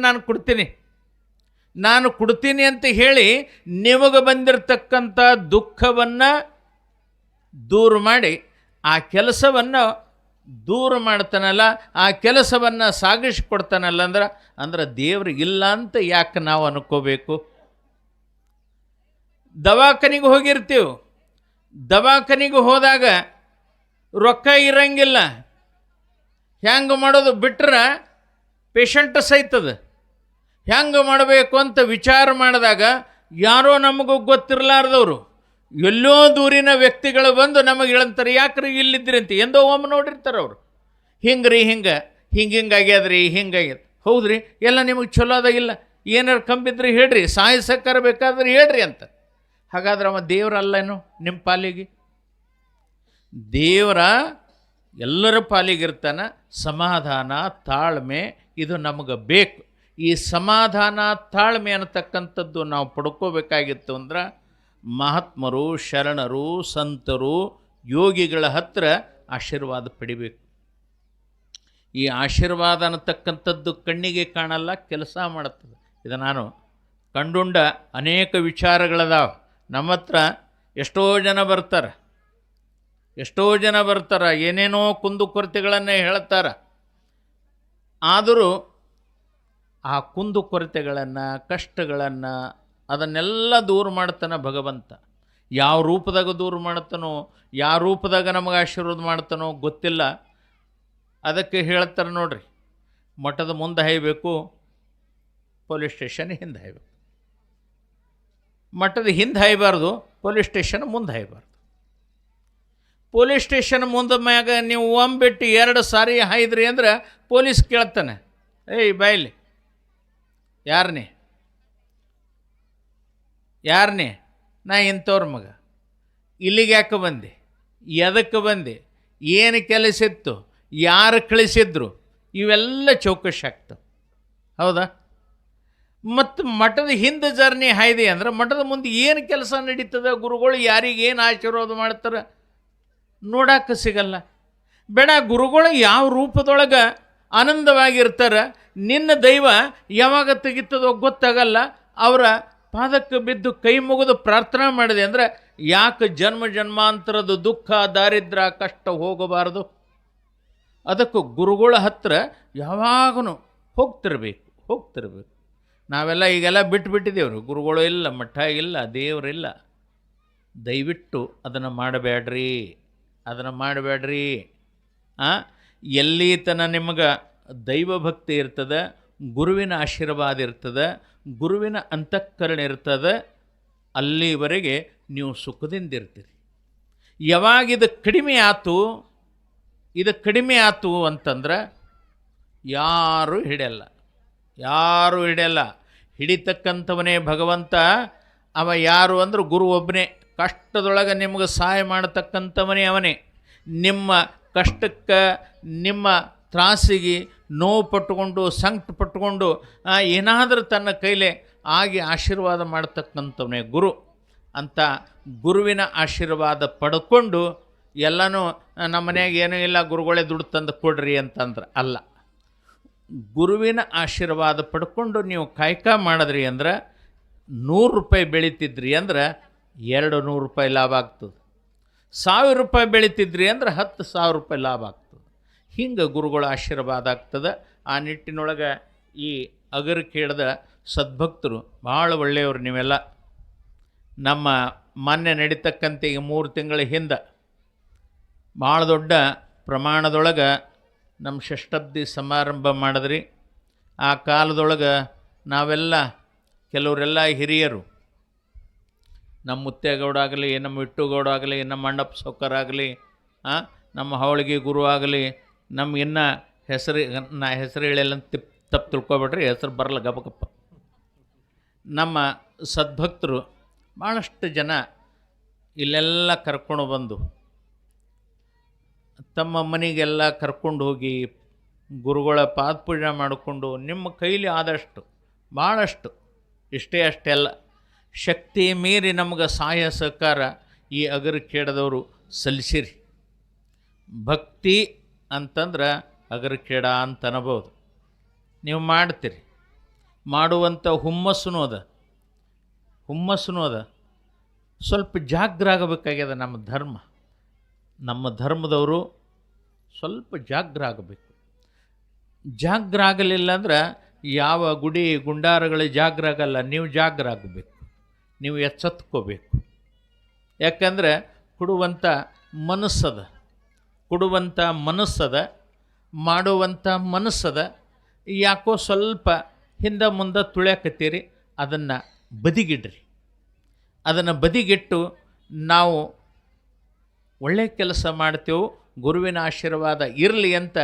ನಾನು ಕೊಡ್ತೀನಿ ಅಂತ ಹೇಳಿ ನಿಮಗೆ ಬಂದಿರತಕ್ಕಂಥ ದುಃಖವನ್ನು ದೂರ ಮಾಡಿ ಆ ಕೆಲಸವನ್ನು ದೂರ ಮಾಡ್ತಾನಲ್ಲ, ಆ ಕೆಲಸವನ್ನು ಸಾಗಿಸಿಕೊಡ್ತಾನಲ್ಲ ಅಂದ್ರೆ ದೇವ್ರು ಇಲ್ಲ ಅಂತ ಯಾಕೆ ನಾವು ಅನ್ಕೋಬೇಕು? ದವಾಖಾನಿಗೆ ಹೋಗಿರ್ತೀವಿ. ದವಾಖಾನಿಗೆ ಹೋದಾಗ ರೊಕ್ಕ ಇರಂಗಿಲ್ಲ. ಹೆಂಗೆ ಮಾಡೋದು? ಬಿಟ್ರೆ ಪೇಷಂಟ್ ಸೈತದ, ಹೆಂಗೆ ಮಾಡಬೇಕು ಅಂತ ವಿಚಾರ ಮಾಡಿದಾಗ ಯಾರೋ ನಮಗೂ ಗೊತ್ತಿರಲಾರ್ದವರು ಎಲ್ಲೋ ದೂರಿನ ವ್ಯಕ್ತಿಗಳು ಬಂದು ನಮಗೆ ಹೇಳಂತಾರೆ, ಯಾಕ್ರಿ ಇಲ್ಲಿದ್ರಿ ಅಂತ. ಎಂದೋ ಒಮ್ಮೆ ನೋಡಿರ್ತಾರೆ ಅವರು. ಹಿಂಗ್ರಿ ಹಿಂಗಾಗ್ಯದ್ರಿ, ಹಿಂಗಾಗ್ಯದ. ಹೌದ್ರಿ, ಎಲ್ಲ ನಿಮಗೆ ಚಲೋ ಅದಾಗಿಲ್ಲ, ಏನಾರು ಕಂಬಿದ್ರಿ ಹೇಳ್ರಿ, ಸಾಯಿಸಕ್ಕಾರ ಬೇಕಾದ್ರೆ ಹೇಳ್ರಿ ಅಂತ. ಹಾಗಾದ್ರೆ ಅವ ದೇವರಲ್ಲೇನು ನಿಮ್ಮ ಪಾಲಿಗೆ? ದೇವರ ಎಲ್ಲರ ಪಾಲಿಗಿರ್ತಾನೆ. ಸಮಾಧಾನ, ತಾಳ್ಮೆ ಇದು ನಮಗೆ ಬೇಕು. ಈ ಸಮಾಧಾನ, ತಾಳ್ಮೆ ಅನ್ನತಕ್ಕಂಥದ್ದು ನಾವು ಪಡ್ಕೋಬೇಕಾಗಿತ್ತು ಅಂದ್ರೆ ಮಹಾತ್ಮರು, ಶರಣರು, ಸಂತರು, ಯೋಗಿಗಳ ಹತ್ರ ಆಶೀರ್ವಾದ ಪಡಿಬೇಕು. ಈ ಆಶೀರ್ವಾದ ಅನ್ನತಕ್ಕಂಥದ್ದು ಕಣ್ಣಿಗೆ ಕಾಣಲ್ಲ, ಕೆಲಸ ಮಾಡುತ್ತದೆ. ಇದು ನಾನು ಕಂಡುಂಡ ಅನೇಕ ವಿಚಾರಗಳದಾವ. ನಮ್ಮ ಹತ್ರ ಎಷ್ಟೋ ಜನ ಬರ್ತಾರೆ, ಏನೇನೋ ಕುಂದುಕೊರತೆಗಳನ್ನೇ ಹೇಳ್ತಾರೆ. ಆದರೂ ಆ ಕುಂದುಕೊರತೆಗಳನ್ನು, ಕಷ್ಟಗಳನ್ನು ಅದನ್ನೆಲ್ಲ ದೂರ ಮಾಡ್ತಾನೆ ಭಗವಂತ. ಯಾವ ರೂಪದಾಗ ದೂರ ಮಾಡ್ತಾನೋ, ಯಾವ ರೂಪದಾಗ ನಮಗೆ ಆಶೀರ್ವಾದ ಮಾಡ್ತಾನೋ ಗೊತ್ತಿಲ್ಲ. ಅದಕ್ಕೆ ಹೇಳ್ತಾರೆ ನೋಡ್ರಿ, ಮಠದ ಮುಂದೆ ಹಾಯಬೇಕು, ಪೊಲೀಸ್ ಸ್ಟೇಷನ್ ಹಿಂದೆ ಹಾಯಬೇಕು. ಮಠದ ಹಿಂದೆ ಹಾಯಬಾರ್ದು, ಪೊಲೀಸ್ ಸ್ಟೇಷನ್ ಮುಂದೆ ಹಾಯಬಾರ್ದು. ಪೊಲೀಸ್ ಸ್ಟೇಷನ್ ಮುಂದೆ ಮ್ಯಾಗ ನೀವು ಒಮ್ಮೆಬಿಟ್ಟು 2 ಸಾರಿ ಹಾಯ್ದ್ರಿ ಅಂದ್ರೆ ಪೊಲೀಸ್ ಕೇಳ್ತಾನೆ, ಏಯ್ ಬಾಯ್ಲಿ, ಯಾರನೇ? ನಾ ಇಂಥವ್ರ ಮಗ, ಇಲ್ಲಿಗೆ ಯಾಕೆ ಬಂದೆ, ಎದಕ್ಕೆ ಬಂದೆ, ಏನು ಕೆಲಸ ಇತ್ತು, ಯಾರು ಕಳಿಸಿದ್ರು, ಇವೆಲ್ಲ ಚೌಕಶಿ ಆಗ್ತವೆ. ಹೌದಾ? ಮತ್ತು ಮಠದ ಹಿಂದೆ ಜರ್ನಿ ಹಾಯ್ದೆ ಅಂದ್ರೆ ಮಠದ ಮುಂದೆ ಏನು ಕೆಲಸ ನಡೀತದೆ, ಗುರುಗಳು ಯಾರಿಗೇನು ಆಶೀರ್ವಾದ ಮಾಡ್ತಾರೆ ನೋಡೋಕೆ ಸಿಗಲ್ಲ. ಬೇಡ, ಗುರುಗಳು ಯಾವ ರೂಪದೊಳಗೆ ಆನಂದವಾಗಿರ್ತಾರೆ, ನಿನ್ನ ದೈವ ಯಾವಾಗ ತೆಗಿತದೋ ಗೊತ್ತಾಗಲ್ಲ. ಅವರ ಪಾದಕ್ಕೆ ಬಿದ್ದು ಕೈ ಮುಗಿದು ಪ್ರಾರ್ಥನೆ ಮಾಡಿದೆ ಅಂದರೆ ಯಾಕೆ ಜನ್ಮಾಂತರದ ದುಃಖ, ದಾರಿದ್ರ್ಯ, ಕಷ್ಟ ಹೋಗಬಾರ್ದು? ಅದಕ್ಕೆ ಗುರುಗಳ ಹತ್ರ ಯಾವಾಗೂ ಹೋಗ್ತಿರ್ಬೇಕು. ನಾವೆಲ್ಲ ಈಗೆಲ್ಲ ಬಿಟ್ಟುಬಿಟ್ಟಿದ್ದೇವ್ರಿ, ಗುರುಗಳು ಇಲ್ಲ, ಮಠ ಇಲ್ಲ, ದೇವರಿಲ್ಲ. ದಯವಿಟ್ಟು ಅದನ್ನು ಮಾಡಬೇಡ್ರಿ. ಎಲ್ಲಿ ತನ ನಿಮಗೆ ದೈವಭಕ್ತಿ ಇರ್ತದೆ, ಗುರುವಿನ ಆಶೀರ್ವಾದ ಇರ್ತದೆ, ಗುರುವಿನ ಅಂತಃಕರಣ ಇರ್ತದೆ, ಅಲ್ಲಿವರೆಗೆ ನೀವು ಸುಖದಿಂದಿರ್ತೀರಿ. ಯಾವಾಗ ಇದು ಕಡಿಮೆ ಆತು ಅಂತಂದ್ರೆ ಯಾರೂ ಹಿಡಿಯಲ್ಲ. ಹಿಡಿತಕ್ಕಂಥವನೇ ಭಗವಂತ. ಅವ ಯಾರು ಅಂದ್ರೆ ಗುರು ಒಬ್ಬನೇ. ಕಷ್ಟದೊಳಗೆ ನಿಮಗೆ ಸಹಾಯ ಮಾಡತಕ್ಕಂಥವನೇ ಅವನೇ. ನಿಮ್ಮ ಕಷ್ಟಕ್ಕೆ, ನಿಮ್ಮ ತ್ರಾಸಿಗೆ ನೋವು ಪಟ್ಟುಕೊಂಡು, ಸಂಕಟ ಪಟ್ಟುಕೊಂಡು ಏನಾದರೂ ತನ್ನ ಕೈಲೇ ಆಗಿ ಆಶೀರ್ವಾದ ಮಾಡತಕ್ಕಂಥವನೇ ಗುರು. ಅಂತ ಗುರುವಿನ ಆಶೀರ್ವಾದ ಪಡ್ಕೊಂಡು ಎಲ್ಲನೂ ನಮ್ಮ ಮನೆಯಾಗ ಏನೂ ಇಲ್ಲ, ಗುರುಗಳೇ ದುಡ್ಡು ತಂದು ಕೊಡ್ರಿ ಅಂತಂದ್ರೆ ಅಲ್ಲ. ಗುರುವಿನ ಆಶೀರ್ವಾದ ಪಡ್ಕೊಂಡು ನೀವು ಕಾಯಕ ಮಾಡಿದ್ರಿ ಅಂದ್ರೆ 100 ರೂಪಾಯಿ ಬೆಳೀತಿದ್ರಿ ಅಂದ್ರೆ 200 ರೂಪಾಯಿ ಲಾಭ ಆಗ್ತದೆ. 1000 ರೂಪಾಯಿ ಬೆಳೀತಿದ್ರಿ ಅಂದ್ರೆ 10,000 ರೂಪಾಯಿ ಲಾಭ ಆಗ್ತದೆ. ಹಿಂಗೆ ಗುರುಗಳ ಆಶೀರ್ವಾದ ಆಗ್ತದೆ. ಆ ನಿಟ್ಟಿನೊಳಗೆ ಈ ಅಗರ ಕೇಳಿದ ಸದ್ಭಕ್ತರು ಭಾಳ ಒಳ್ಳೆಯವರು. ನೀವೆಲ್ಲ ನಮ್ಮ ಮೊನ್ನೆ ನಡೀತಕ್ಕಂತೆ ಈಗ 3 ತಿಂಗಳ ಹಿಂದೆ ಭಾಳ ದೊಡ್ಡ ಪ್ರಮಾಣದೊಳಗೆ ನಮ್ಮ ಷಷ್ಠಬ್ದಿ ಸಮಾರಂಭ ಮಾಡಿದ್ರಿ. ಆ ಕಾಲದೊಳಗೆ ನಾವೆಲ್ಲ ಕೆಲವರೆಲ್ಲ ಹಿರಿಯರು, ನಮ್ಮ ಮುತ್ತೇಗೌಡ ಆಗಲಿ, ನಮ್ಮ ವಿಟ್ಟುಗೌಡ ಆಗಲಿ, ನಮ್ಮ ಅಣ್ಣಪ್ಪ ಸೌಕರ್ ಆಗಲಿ, ನಮ್ಮ ಹವಳಗಿ ಗುರು ಆಗಲಿ, ನಮ್ಮ ಇನ್ನು ಹೆಸರು ಹೇಳಿಲ್ಲ ತಪ್ಪು ತಿಳ್ಕೊಬೇಡ್ರಿ, ಹೆಸರು ಬರಲ್ಲ ಗಬಗಪ್ಪ. ನಮ್ಮ ಸದ್ಭಕ್ತರು ಭಾಳಷ್ಟು ಜನ ಇಲ್ಲೆಲ್ಲ ಕರ್ಕೊಂಡು ಬಂದು ತಮ್ಮ ಮನೆಗೆಲ್ಲ ಕರ್ಕೊಂಡು ಹೋಗಿ ಗುರುಗಳ ಪಾದಪೂಜೆ ಮಾಡಿಕೊಂಡು ನಿಮ್ಮ ಕೈಲಿ ಆದಷ್ಟು ಭಾಳಷ್ಟು ಅಷ್ಟೆಲ್ಲ ಶಕ್ತಿ ಮೀರಿ ನಮಗೆ ಸಹಾಯ ಸಹಕಾರ ಈ ಅಗರ ಕೇಡದವರು ಸಲ್ಲಿಸಿರಿ. ಭಕ್ತಿ ಅಂತಂದ್ರೆ ಅಗರ ಕೇಡ ಅಂತ ಅನ್ಬೋದು. ನೀವು ಮಾಡ್ತೀರಿ, ಮಾಡುವಂಥ ಹುಮ್ಮಸ್ಸೂ ಅದ. ಸ್ವಲ್ಪ ಜಾಗ್ರ ಆಗಬೇಕಾಗ್ಯದ ನಮ್ಮ ಧರ್ಮದವರು ಸ್ವಲ್ಪ ಜಾಗ್ರ ಆಗಬೇಕು. ಜಾಗ್ರ ಆಗಲಿಲ್ಲ ಅಂದ್ರೆ ಯಾವ ಗುಡಿ ಗುಂಡಾರಗಳು ಜಾಗ್ರ ಆಗಲ್ಲ. ನೀವು ಜಾಗ್ರ ಆಗಬೇಕು, ನೀವು ಎಚ್ಚೆತ್ಕೋಬೇಕು. ಯಾಕಂದರೆ ಕೊಡುವಂಥ ಮನಸ್ಸದ ಮಾಡುವಂಥ ಮನಸ್ಸದ. ಯಾಕೋ ಸ್ವಲ್ಪ ಹಿಂದೆ ಮುಂದೆ ತುಳ್ಯಾಕತ್ತೀರಿ, ಅದನ್ನು ಬದಿಗಿಡ್ರಿ. ಅದನ್ನು ಬದಿಗಿಟ್ಟು ನಾವು ಒಳ್ಳೆಯ ಕೆಲಸ ಮಾಡ್ತೇವೆ, ಗುರುವಿನ ಆಶೀರ್ವಾದ ಇರಲಿ ಅಂತ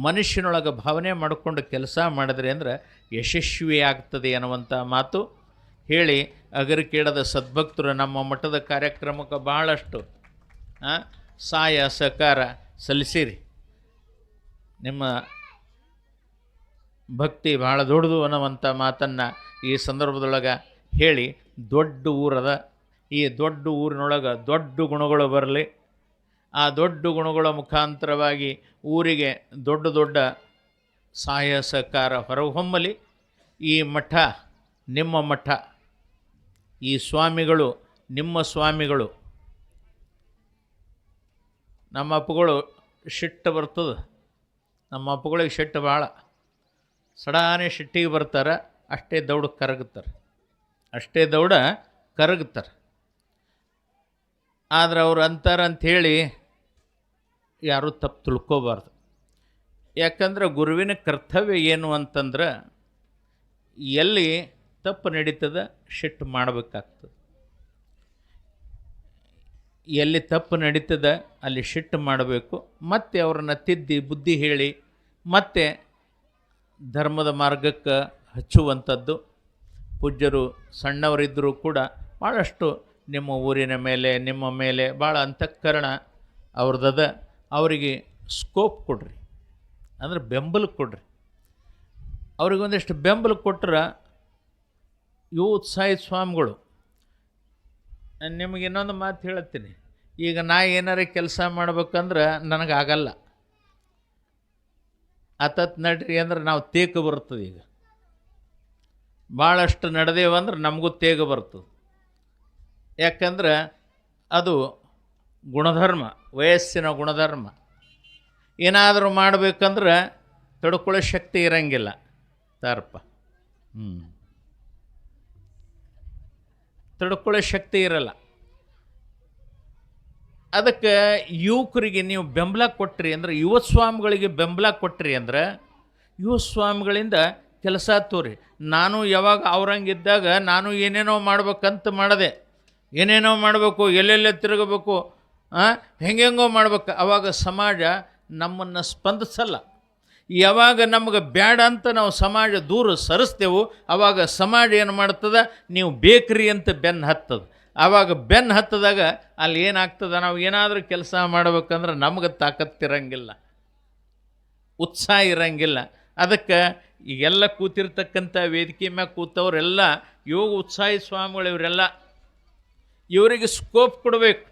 ಮನುಷ್ಯನೊಳಗೆ ಭಾವನೆ ಮಾಡಿಕೊಂಡು ಕೆಲಸ ಮಾಡಿದ್ರೆ ಅಂದ್ರೆ ಯಶಸ್ವಿ ಆಗ್ತದೆ ಅನ್ನುವಂಥ ಮಾತು ಹೇಳಿ, ಅಗರಿಕೇಡದ ಸದ್ಭಕ್ತರು ನಮ್ಮ ಮಠದ ಕಾರ್ಯಕ್ರಮಕ್ಕೆ ಬಹಳಷ್ಟು ಸಹಾಯ ಸಹಕಾರ ಸಲ್ಲಿಸಿರಿ. ನಿಮ್ಮ ಭಕ್ತಿ ಭಾಳ ದೊಡ್ಡದು ಅನ್ನುವಂಥ ಮಾತನ್ನು ಈ ಸಂದರ್ಭದೊಳಗೆ ಹೇಳಿ, ದೊಡ್ಡ ಊರದ ಈ ದೊಡ್ಡ ಊರಿನೊಳಗೆ ದೊಡ್ಡ ಗುಣಗಳು ಬರಲಿ, ಆ ದೊಡ್ಡ ಗುಣಗಳ ಮುಖಾಂತರವಾಗಿ ಊರಿಗೆ ದೊಡ್ಡ ದೊಡ್ಡ ಸಹಾಯ ಸಹಕಾರ ಹೊರಹೊಮ್ಮಲಿ. ಈ ಮಠ ನಿಮ್ಮ ಮಠ, ಈ ಸ್ವಾಮಿಗಳು ನಿಮ್ಮ ಸ್ವಾಮಿಗಳು. ನಮ್ಮ ಅಪ್ಪಗಳು ಸಿಟ್ಟು ಬರ್ತದೆ, ನಮ್ಮ ಅಪ್ಪಗಳಿಗೆ ಸಿಟ್ಟು ಭಾಳ, ಸಡಾನೆ ಸಿಟ್ಟಿಗೆ ಬರ್ತಾರೆ, ಅಷ್ಟೇ ದೌಡ ಕರಗುತ್ತಾರೆ, ಅಷ್ಟೇ ದೌಡ ಕರಗುತ್ತಾರೆ. ಆದರೆ ಅವ್ರು ಅಂತಾರಂಥೇಳಿ ಯಾರೂ ತಪ್ಪು ತಿಳ್ಕೋಬಾರ್ದು. ಯಾಕಂದ್ರೆ ಗುರುವಿನ ಕರ್ತವ್ಯ ಏನು ಅಂತಂದ್ರೆ, ಎಲ್ಲಿ ತಪ್ಪು ನಡೀತದೆ ಸಿಟ್ಟು ಮಾಡಬೇಕಾಗ್ತದೆ, ಎಲ್ಲಿ ತಪ್ಪು ನಡೀತದೆ ಅಲ್ಲಿ ಸಿಟ್ಟು ಮಾಡಬೇಕು, ಮತ್ತು ಅವ್ರನ್ನ ತಿದ್ದಿ ಬುದ್ಧಿ ಹೇಳಿ ಮತ್ತೆ ಧರ್ಮದ ಮಾರ್ಗಕ್ಕೆ ಹಚ್ಚುವಂಥದ್ದು. ಪೂಜ್ಯರು ಸಣ್ಣವರಿದ್ದರೂ ಕೂಡ ಭಾಳಷ್ಟು ನಿಮ್ಮ ಊರಿನ ಮೇಲೆ ನಿಮ್ಮ ಮೇಲೆ ಭಾಳ ಅಂತಃಕರಣ ಅವ್ರದ್ದದ. ಅವರಿಗೆ ಸ್ಕೋಪ್ ಕೊಡ್ರಿ, ಅಂದರೆ ಬೆಂಬಲ ಕೊಡ್ರಿ. ಅವ್ರಿಗೊಂದಿಷ್ಟು ಬೆಂಬಲ ಕೊಟ್ಟರೆ ಇವು ಉತ್ಸಾಹಿ ಸ್ವಾಮಿಗಳು. ನಾನು ನಿಮಗೆ ಇನ್ನೊಂದು ಮಾತು ಹೇಳ್ತೀನಿ, ಈಗ ನಾ ಏನಾರ ಕೆಲಸ ಮಾಡ್ಬೇಕಂದ್ರೆ ನನಗಾಗಲ್ಲ, ಆತತ್ ನಡ್ರಿ ಅಂದ್ರೆ ನಾವು ತೇಗ ಬರ್ತದೆ. ಈಗ ಭಾಳಷ್ಟು ನಡೆದೇವಂದ್ರೆ ನಮಗೂ ತೇಗ ಬರ್ತದೆ. ಯಾಕಂದ್ರೆ ಅದು ಗುಣಧರ್ಮ, ವಯಸ್ಸಿನ ಗುಣಧರ್ಮ. ಏನಾದರೂ ಮಾಡಬೇಕಂದ್ರೆ ತಡ್ಕೊಳ್ಳೋ ಶಕ್ತಿ ಇರಂಗಿಲ್ಲ ತಾರಪ್ಪ, ತಡ್ಕೊಳ್ಳೋ ಶಕ್ತಿ ಇರಲ್ಲ. ಅದಕ್ಕೆ ಯುವಕರಿಗೆ ನೀವು ಬೆಂಬಲ ಕೊಟ್ರಿ ಅಂದ್ರೆ, ಯುವ ಸ್ವಾಮಿಗಳಿಗೆ ಬೆಂಬಲ ಕೊಟ್ರಿ ಅಂದ್ರೆ ಯುವ ಸ್ವಾಮಿಗಳಿಂದ ಕೆಲಸ ತೋರಿ. ನಾನು ಯಾವಾಗ ಅವ್ರಂಗಿದ್ದಾಗ ನಾನು ಏನೇನೋ ಮಾಡ್ಬೇಕಂತ ಮಾಡಿದೆ, ಏನೇನೋ ಮಾಡಬೇಕು, ಎಲ್ಲೆಲ್ಲೇ ತಿರುಗಬೇಕು, ಹೆಂಗೆಂಗೋ ಮಾಡ್ಬೇಕು. ಆವಾಗ ಸಮಾಜ ನಮ್ಮನ್ನು ಸ್ಪಂದಿಸಲ್ಲ. ಯಾವಾಗ ನಮಗೆ ಬೇಡ ಅಂತ ನಾವು ಸಮಾಜ ದೂರ ಸರಿಸ್ತೇವೆ, ಆವಾಗ ಸಮಾಜ ಏನು ಮಾಡ್ತದೆ, ನೀವು ಬೇಕ್ರಿ ಅಂತ ಬೆನ್ನು ಹತ್ತದ. ಆವಾಗ ಬೆನ್ನು ಹತ್ತದಾಗ ಅಲ್ಲಿ ಏನಾಗ್ತದೆ, ನಾವು ಏನಾದರೂ ಕೆಲಸ ಮಾಡ್ಬೇಕಂದ್ರೆ ನಮಗೆ ತಾಕತ್ತಿರಂಗಿಲ್ಲ, ಉತ್ಸಾಹ ಇರಂಗಿಲ್ಲ. ಅದಕ್ಕೆ ಈಗೆಲ್ಲ ಕೂತಿರ್ತಕ್ಕಂಥ ವೇದಿಕೆ ಮ್ಯಾಗ ಕೂತವರೆಲ್ಲ ಯೋಗ ಉತ್ಸಾಹಿ ಸ್ವಾಮಿಗಳು, ಇವರೆಲ್ಲ ಇವರಿಗೆ ಸ್ಕೋಪ್ ಕೊಡಬೇಕು.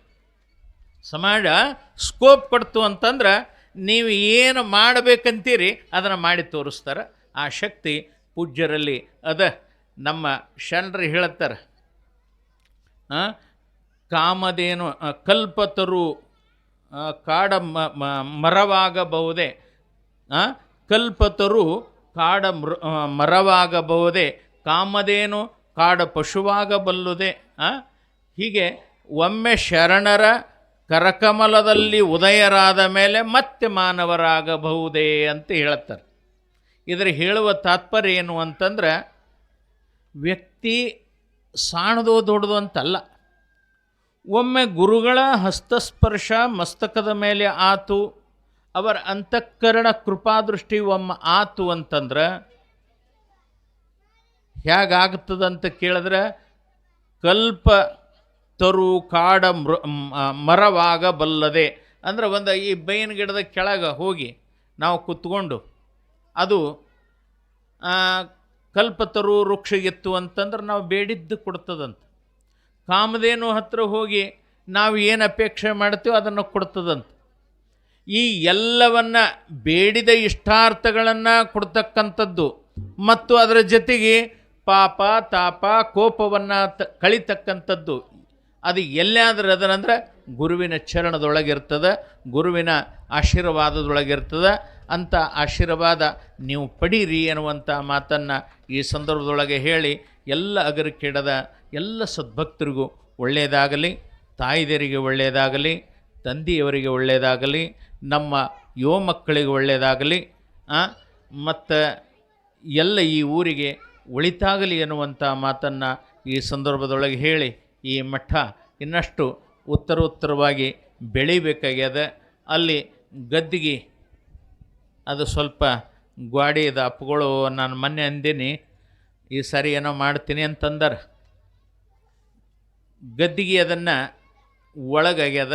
ಸಮಾಜ ಸ್ಕೋಪ್ ಕೊಡ್ತು ಅಂತಂದ್ರೆ ನೀವು ಏನು ಮಾಡಬೇಕಂತೀರಿ ಅದನ್ನು ಮಾಡಿ ತೋರಿಸ್ತಾರೆ. ಆ ಶಕ್ತಿ ಪೂಜ್ಯರಲ್ಲಿ ಅದ. ನಮ್ಮ ಶರಣರು ಹೇಳುತ್ತಾರೆ, ಕಾಮಧೇನು ಕಲ್ಪತರು ಕಾಡ ಮರವಾಗಬಹುದೇ, ಕಲ್ಪತರು ಕಾಡ ಮರವಾಗಬಹುದೇ, ಕಾಮಧೇನು ಕಾಡ ಪಶುವಾಗಬಲ್ಲುದೇ. ಹೀಗೆ ಒಮ್ಮೆ ಶರಣರ ಕರಕಮಲದಲ್ಲಿ ಉದಯರಾದ ಮೇಲೆ ಮತ್ತೆ ಮಾನವರಾಗಬಹುದೇ ಅಂತ ಹೇಳ್ತಾರೆ. ಇದರ ಹೇಳುವ ತಾತ್ಪರ್ಯ ಏನು ಅಂತಂದ್ರೆ, ವ್ಯಕ್ತಿ ಸಾಣದೋ ದೊಡ್ಡದು ಅಂತಲ್ಲ. ಒಮ್ಮೆ ಗುರುಗಳ ಹಸ್ತಸ್ಪರ್ಶ ಮಸ್ತಕದ ಮೇಲೆ ಆತು, ಅವರ ಅಂತಃಕರಣ ಕೃಪಾದೃಷ್ಟಿ ಒಮ್ಮೆ ಆತು ಅಂತಂದ್ರೆ ಹೇಗಾಗ್ತದಂತ ಕೇಳಿದ್ರೆ, ಕಲ್ಪ ತರು ಕಾಡ ಮರವಾಗಬಲ್ಲದೆ. ಅಂದರೆ ಒಂದು ಈ ಬೇವಿನ ಗಿಡದ ಕೆಳಗೆ ಹೋಗಿ ನಾವು ಕುತ್ಕೊಂಡು ಅದು ಕಲ್ಪತರು ವೃಕ್ಷ ಎತ್ತು ಅಂತಂದ್ರೆ ನಾವು ಬೇಡಿದ್ದು ಕೊಡ್ತದಂತ. ಕಾಮಧೇನು ಹತ್ರ ಹೋಗಿ ನಾವು ಏನು ಅಪೇಕ್ಷೆ ಮಾಡ್ತೀವೋ ಅದನ್ನು ಕೊಡ್ತದಂತ. ಈ ಎಲ್ಲವನ್ನ ಬೇಡಿದ ಇಷ್ಟಾರ್ಥಗಳನ್ನು ಕೊಡ್ತಕ್ಕಂಥದ್ದು ಮತ್ತು ಅದರ ಜೊತೆಗೆ ಪಾಪ ತಾಪ ಕೋಪವನ್ನು ಕಳಿತಕ್ಕಂಥದ್ದು ಅದು ಎಲ್ಲಾದರೂ ಅದರಂದ್ರೆ ಗುರುವಿನ ಚರಣದೊಳಗಿರ್ತದೆ, ಗುರುವಿನ ಆಶೀರ್ವಾದದೊಳಗಿರ್ತದೆ. ಅಂಥ ಆಶೀರ್ವಾದ ನೀವು ಪಡೀರಿ ಎನ್ನುವಂಥ ಮಾತನ್ನು ಈ ಸಂದರ್ಭದೊಳಗೆ ಹೇಳಿ, ಎಲ್ಲ ಅಗರಿಕೆಡದ ಎಲ್ಲ ಸದ್ಭಕ್ತರಿಗೂ ಒಳ್ಳೆಯದಾಗಲಿ, ತಾಯಿದರಿಗೆ ಒಳ್ಳೆಯದಾಗಲಿ, ತಂದೆಯವರಿಗೆ ಒಳ್ಳೆಯದಾಗಲಿ, ನಮ್ಮ ಯುವ ಮಕ್ಕಳಿಗೆ ಒಳ್ಳೆಯದಾಗಲಿ. ಮತ್ತು ಎಲ್ಲ ಈ ಊರಿಗೆ ಒಳಿತಾಗಲಿ ಎನ್ನುವಂಥ ಮಾತನ್ನು ಈ ಸಂದರ್ಭದೊಳಗೆ ಹೇಳಿ ಈ ಮಠ ಇನ್ನಷ್ಟು ಉತ್ತರೋತ್ತರವಾಗಿ ಬೆಳಿಬೇಕಾಗ್ಯದ. ಅಲ್ಲಿ ಗದ್ದಿಗೆ ಅದು ಸ್ವಲ್ಪ ಗ್ವಾಡಿದ ಅಪ್ಪಗಳು ನಾನು ಮೊನ್ನೆ ಅಂದೀನಿ, ಈ ಸಾರಿ ಏನೋ ಮಾಡ್ತೀನಿ ಅಂತಂದರೆ ಗದ್ದಿಗೆ ಅದನ್ನು ಒಳಗಾಗ್ಯದ,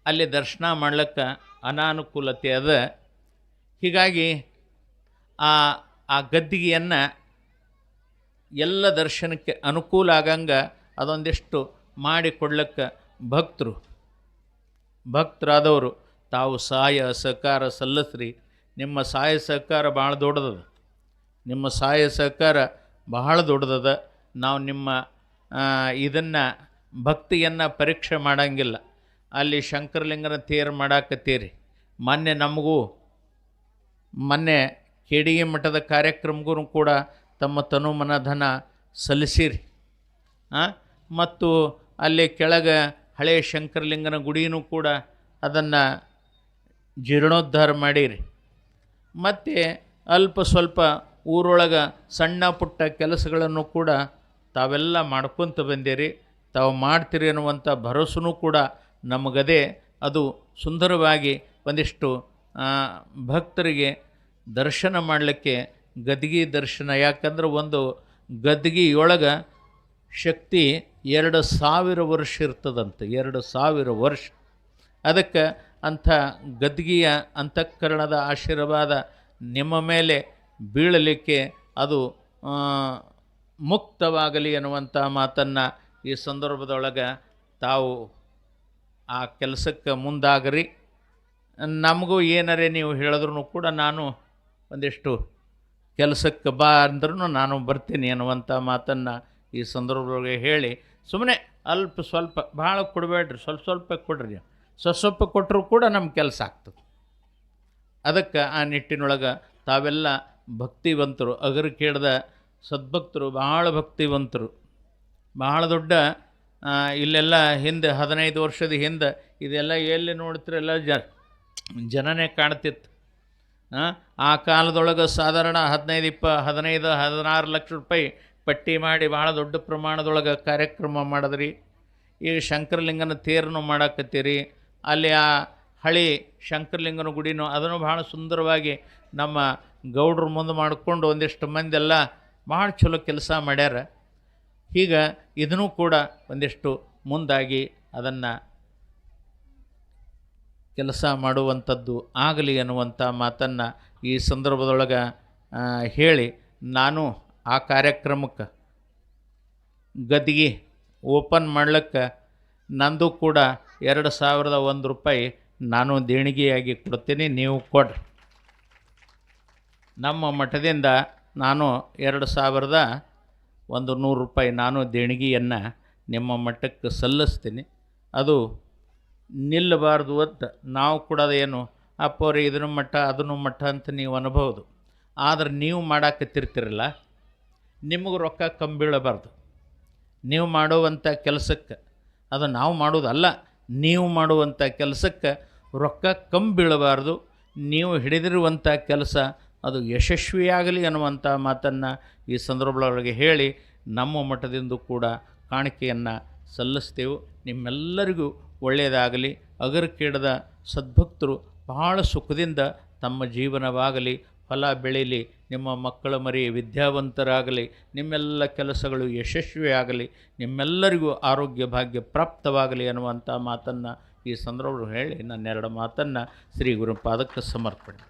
ಅಲ್ಲಿ ದರ್ಶನ ಮಾಡ್ಲಿಕ್ಕೆ ಅನಾನುಕೂಲತೆ ಅದ. ಹೀಗಾಗಿ ಆ ಗದ್ದಿಗೆಯನ್ನು ಎಲ್ಲ ದರ್ಶನಕ್ಕೆ ಅನುಕೂಲ ಆಗಂಗೆ ಅದೊಂದಿಷ್ಟು ಮಾಡಿಕೊಡ್ಲಿಕ್ಕೆ ಭಕ್ತರಾದವರು ತಾವು ಸಹಾಯ ಸಹಕಾರ ಸಲ್ಲಿಸ್ರಿ. ನಿಮ್ಮ ಸಹಾಯ ಸಹಕಾರ ಭಾಳ ದೊಡ್ಡದದ, ನಿಮ್ಮ ಸಹಾಯ ಸಹಕಾರ ಬಹಳ ದೊಡ್ಡದದ. ನಾವು ನಿಮ್ಮ ಇದನ್ನು ಭಕ್ತಿಯನ್ನು ಪರೀಕ್ಷೆ ಮಾಡೋಂಗಿಲ್ಲ. ಅಲ್ಲಿ ಶಂಕರಲಿಂಗನ ತೇರು ಮಾಡಾಕತ್ತೀರಿ. ಮೊನ್ನೆ ಕೇಡಿಗೆ ಮಠದ ಕಾರ್ಯಕ್ರಮಗೂ ಕೂಡ ತಮ್ಮ ತನು ಮನಧನ ಸಲ್ಲಿಸಿರಿ. ಮತ್ತು ಅಲ್ಲಿ ಕೆಳಗೆ ಹಳೆಯ ಶಂಕರಲಿಂಗನ ಗುಡಿನೂ ಕೂಡ ಅದನ್ನು ಜೀರ್ಣೋದ್ಧಾರ ಮಾಡಿರಿ. ಮತ್ತು ಅಲ್ಪ ಸ್ವಲ್ಪ ಊರೊಳಗೆ ಸಣ್ಣ ಪುಟ್ಟ ಕೆಲಸಗಳನ್ನು ಕೂಡ ತಾವೆಲ್ಲ ಮಾಡ್ಕೊತ ಬಂದಿರಿ. ತಾವು ಮಾಡ್ತೀರಿ ಅನ್ನುವಂಥ ಭರವಸೆನೂ ಕೂಡ ನಮಗದೇ. ಅದು ಸುಂದರವಾಗಿ ಒಂದಿಷ್ಟು ಭಕ್ತರಿಗೆ ದರ್ಶನ ಮಾಡಲಿಕ್ಕೆ ಗದ್ಗೆ ದರ್ಶನ. ಯಾಕಂದ್ರೆ ಒಂದು ಗದ್ಗೆಯೊಳಗೆ ಶಕ್ತಿ 2000 ವರ್ಷ ಇರ್ತದಂತೆ, 2000 ವರ್ಷ. ಅದಕ್ಕೆ ಅಂಥ ಗದ್ಗೆಯ ಅಂತಃಕರಣದ ಆಶೀರ್ವಾದ ನಿಮ್ಮ ಮೇಲೆ ಬೀಳಲಿಕ್ಕೆ ಅದು ಮುಕ್ತವಾಗಲಿ ಎನ್ನುವಂಥ ಮಾತನ್ನು ಈ ಸಂದರ್ಭದೊಳಗೆ ತಾವು ಆ ಕೆಲಸಕ್ಕೆ ಮುಂದಾಗ್ರಿ. ನಮಗೂ ಏನಾರೇ ನೀವು ಹೇಳಿದ್ರೂ ಕೂಡ ನಾನು ಒಂದಿಷ್ಟು ಕೆಲಸಕ್ಕೆ ಬಾ ಅಂದ್ರೂ ನಾನು ಬರ್ತೀನಿ ಅನ್ನುವಂಥ ಮಾತನ್ನು ಈ ಸಂದರ್ಭದೊಳಗೆ ಹೇಳಿ, ಸುಮ್ಮನೆ ಅಲ್ಪ ಸ್ವಲ್ಪ ಭಾಳ ಕೊಡಬೇಡ್ರಿ, ಸ್ವಲ್ಪ ಕೊಡ್ರಿ. ಸ್ವಲ್ಪ ಕೊಟ್ಟರೂ ಕೂಡ ನಮ್ಮ ಕೆಲಸ ಆಗ್ತದೆ. ಅದಕ್ಕೆ ಆ ನಿಟ್ಟಿನೊಳಗೆ ತಾವೆಲ್ಲ ಭಕ್ತಿವಂತರು, ಅಗರು ಕೇಳಿದ ಸದ್ಭಕ್ತರು, ಭಾಳ ಭಕ್ತಿವಂತರು, ಭಾಳ ದೊಡ್ಡ ಇಲ್ಲೆಲ್ಲ ಹಿಂದೆ 15 ವರ್ಷದ ಹಿಂದೆ ಇದೆಲ್ಲ ಎಲ್ಲಿ ನೋಡ್ತಿರೆಲ್ಲ ಜನನೇ ಕಾಣ್ತಿತ್ತು. ಆ ಕಾಲದೊಳಗೆ ಸಾಧಾರಣ 15-16 ಲಕ್ಷ ರೂಪಾಯಿ ಪಟ್ಟಿ ಮಾಡಿ ಭಾಳ ದೊಡ್ಡ ಪ್ರಮಾಣದೊಳಗೆ ಕಾರ್ಯಕ್ರಮ ಮಾಡಿದ್ರಿ. ಈಗ ಶಂಕರಲಿಂಗನ ತೇರನ್ನು ಮಾಡಾಕತ್ತೀರಿ. ಅಲ್ಲಿ ಆ ಹಳಿ ಶಂಕರಲಿಂಗನ ಗುಡಿನೂ ಅದನ್ನು ಭಾಳ ಸುಂದರವಾಗಿ ನಮ್ಮ ಗೌಡ್ರ ಮುಂದೆ ಮಾಡಿಕೊಂಡು ಒಂದಿಷ್ಟು ಮಂದೆಲ್ಲ ಭಾಳ ಚಲೋ ಕೆಲಸ ಮಾಡ್ಯಾರ. ಈಗ ಇದನ್ನೂ ಕೂಡ ಒಂದಿಷ್ಟು ಮುಂದಾಗಿ ಅದನ್ನು ಕೆಲಸ ಮಾಡುವಂಥದ್ದು ಆಗಲಿ ಅನ್ನುವಂಥ ಮಾತನ್ನು ಈ ಸಂದರ್ಭದೊಳಗೆ ಹೇಳಿ, ನಾನು ಆ ಕಾರ್ಯಕ್ರಮಕ್ಕೆ ಗದ್ಗೆ ಓಪನ್ ಮಾಡ್ಲಿಕ್ಕೆ ನಂದು ಕೂಡ 2001 ರೂಪಾಯಿ ನಾನು ದೇಣಿಗೆಯಾಗಿ ಕೊಡ್ತೀನಿ, ನೀವು ಕೊಡ್ರಿ. ನಮ್ಮ ಮಠದಿಂದ ನಾನು 2100 ರೂಪಾಯಿ ನಾನು ದೇಣಿಗೆಯನ್ನು ನಿಮ್ಮ ಮಠಕ್ಕೆ ಸಲ್ಲಿಸ್ತೀನಿ. ಅದು ನಿಲ್ಲಬಾರ್ದು ಅಂತ ನಾವು ಕೊಡೋದೇನು ಅಪ್ಪವ್ರೆ ಇದನ್ನು ಮಠ ಅದನ್ನು ಮಠ ಅಂತ ನೀವು ಅನ್ಬೋದು. ಆದರೆ ನೀವು ಮಾಡಾಕತ್ತಿರ್ತಿರಲ್ಲ, ನಿಮಗೆ ರೊಕ್ಕ ಕಮ್ಮಿ ಬೀಳಬಾರ್ದು. ನೀವು ಮಾಡುವಂಥ ಕೆಲಸಕ್ಕೆ, ಅದು ನಾವು ಮಾಡೋದಲ್ಲ, ನೀವು ಮಾಡುವಂಥ ಕೆಲಸಕ್ಕೆ ರೊಕ್ಕ ಕಮ್ಮಿ ಬೀಳಬಾರ್ದು. ನೀವು ಹಿಡಿದಿರುವಂಥ ಕೆಲಸ ಅದು ಯಶಸ್ವಿಯಾಗಲಿ ಅನ್ನುವಂಥ ಮಾತನ್ನು ಈ ಸಂದರ್ಭದೊಳಗೆ ಹೇಳಿ ನಮ್ಮ ಮಠದಿಂದ ಕೂಡ ಕಾಣಿಕೆಯನ್ನು ಸಲ್ಲಿಸ್ತೇವೆ. ನಿಮ್ಮೆಲ್ಲರಿಗೂ ಒಳ್ಳೆಯದಾಗಲಿ. ಅಗರು ಕೇಳದ ಸದ್ಭಕ್ತರು ಬಹಳ ಸುಖದಿಂದ ತಮ್ಮ ಜೀವನವಾಗಲಿ, ಫಲ ಬೆಳೀಲಿ, ನಿಮ್ಮ ಮಕ್ಕಳ ಮರಿ ವಿದ್ಯಾವಂತರಾಗಲಿ, ನಿಮ್ಮೆಲ್ಲ ಕೆಲಸಗಳು ಯಶಸ್ವಿಯಾಗಲಿ, ನಿಮ್ಮೆಲ್ಲರಿಗೂ ಆರೋಗ್ಯ ಭಾಗ್ಯ ಪ್ರಾಪ್ತವಾಗಲಿ ಅನ್ನುವಂಥ ಮಾತನ್ನು ಈ ಸಂದರ್ಭದಲ್ಲಿ ಹೇಳಿ ನನ್ನ 2 ಮಾತನ್ನು ಶ್ರೀ ಗುರುಪಾದಕ್ಕೆ ಸಮರ್ಪಣೆ.